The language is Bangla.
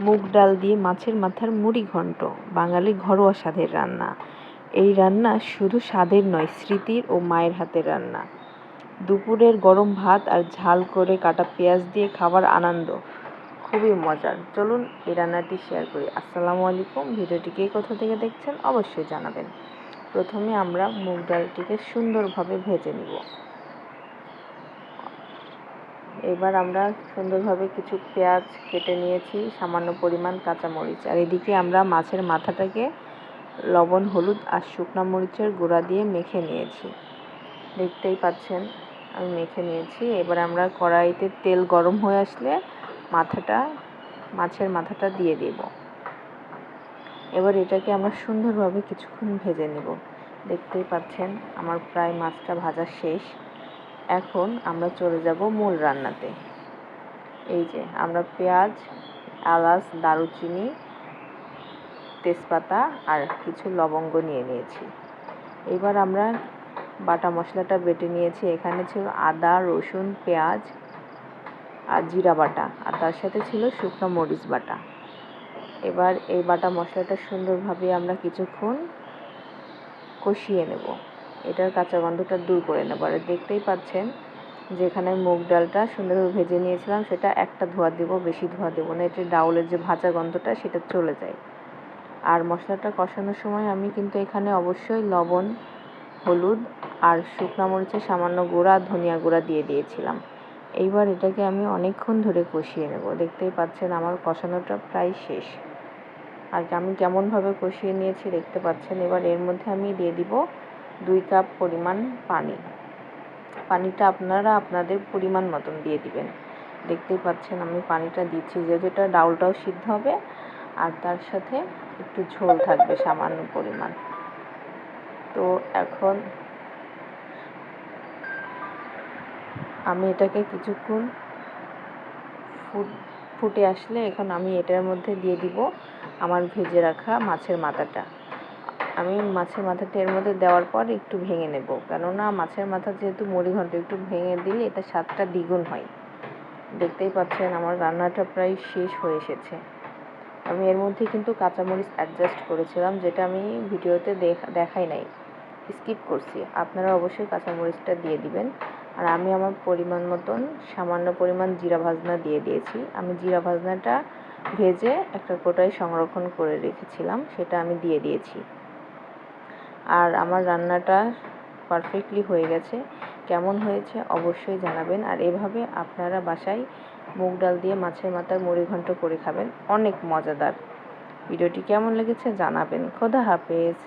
মুগ ডাল দিয়ে মাছের মাথার মুড়ি ঘন্ট বাঙালির ঘরোয়া স্বাদের রান্না। এই রান্না শুধু স্বাদের নয়, স্মৃতির ও মায়ের হাতের রান্না। দুপুরের গরম ভাত আর ঝাল করে কাটা পেঁয়াজ দিয়ে খাবার আনন্দ খুবই মজার। চলুন এই রান্নাটি শেয়ার করি। আসসালামু আলাইকুম। ভিডিওটিকে কোথা থেকে দেখছেন অবশ্যই জানাবেন। প্রথমে আমরা মুগ ডালটিকে সুন্দরভাবে ভেজে নিব। এবার আমরা সুন্দরভাবে কিছু পেঁয়াজ কেটে নিয়েছি, সামান্য পরিমাণ কাঁচামরিচ, আর এদিকে আমরা মাছের মাথাটাকে লবণ, হলুদ আর শুকনো মরিচের গুঁড়া দিয়ে মেখে নিয়েছি। দেখতেই পাচ্ছেন আমি মেখে নিয়েছি। এবার আমরা কড়াইতে তেল গরম হয়ে আসলে মাছের মাথাটা দিয়ে দেব। এবার এটাকে আমরা সুন্দরভাবে কিছুক্ষণ ভেজে নেব। দেখতেই পাচ্ছেন আমার প্রায় মাছটা ভাজা শেষ। এখন আমরা চলে যাব মূল রান্নাতে। এই যে আমরা পেঁয়াজ, এলাচ, দারুচিনি, তেজপাতা আর কিছু লবঙ্গ নিয়ে নিয়েছি। এবার আমরা বাটা মশলাটা বেটে নিয়েছি। এখানে ছিল আদা, রসুন, পেঁয়াজ আর জিরা বাটা, আর তার সাথে ছিল শুকনো মরিচ বাটা। এবার এই বাটা মশলাটা সুন্দরভাবে আমরা কিছুক্ষণ কষিয়ে নেব। এটার কাঁচা গন্ধটা দূর করে নেব। আর দেখতেই পাচ্ছেন যেখানে মুগ ডালটা সুন্দরভাবে ভেজে নিয়েছিলাম সেটা একটা ধোয়া দেব, বেশি ধোয়া দেব না, এতে ডাউলের যে ভাজা গন্ধটা সেটা চলে যায়। আর মশলাটা কষানোর সময় আমি কিন্তু এখানে অবশ্যই লবণ, হলুদ আর শুকনো মরিচের সামান্য গুঁড়া, ধনিয়া গুঁড়া দিয়ে দিয়েছিলাম। এইবার এটাকে আমি অনেকক্ষণ ধরে কষিয়ে নেব। দেখতেই পাচ্ছেন আমার কষানোটা প্রায় শেষ। আর আমি কেমনভাবে কষিয়ে নিয়েছি দেখতে পাচ্ছেন। এবার এর মধ্যে আমি দিয়ে দিব 2 কাপ পরিমাণ পানি। পানিটা আপনারা আপনাদের পরিমাণ মতন দিয়ে দিবেন। দেখতেই পাচ্ছেন আমি পানিটা দিচ্ছি, যেহেতু এটা ডাউলটাও সিদ্ধ হবে আর তার সাথে একটু ঝোল থাকবে সামান্য পরিমাণ। তো এখন আমি এটাকে কিছুক্ষণ ফুটে আসলে এখন আমি এটার মধ্যে দিয়ে দিব আমার ভেজে রাখা মাছের মাথাটা। আমি মাছের মাথাটা এর মধ্যে দেওয়ার পর একটু ভেঙে নেব, কেননা মাছের মাথা যেহেতু মুড়ি ঘন্ট, একটু ভেঙে দিলে এটা স্বাদটা দ্বিগুণ হয়। দেখতেই পাচ্ছেন আমার রান্নাটা প্রায় শেষ হয়ে এসেছে। আমি এর মধ্যে কিন্তু কাঁচামরিচ অ্যাডজাস্ট করেছিলাম, যেটা আমি ভিডিওতে দেখাই নাই, স্কিপ করছি। আপনারা অবশ্যই কাঁচামরিচটা দিয়ে দিবেন। আর আমি আমার পরিমাণ মতন সামান্য পরিমাণ জিরা ভাজনা দিয়ে দিয়েছি। আমি জিরা ভাজনাটা ভেজে একটা কোটায় সংরক্ষণ করে রেখেছিলাম, সেটা আমি দিয়ে দিয়েছি। আর আমার রান্নাটা পারফেক্টলি হয়ে গেছে। কেমন হয়েছে অবশ্যই জানাবেন। আর এভাবে আপনারা বাসায় মুগ ডাল দিয়ে মাছের মাথার মুড়ি ঘন্ট করে খাবেন, অনেক মজাদার। ভিডিওটি কেমন লেগেছে জানাবেন। খোদা হাফেজ।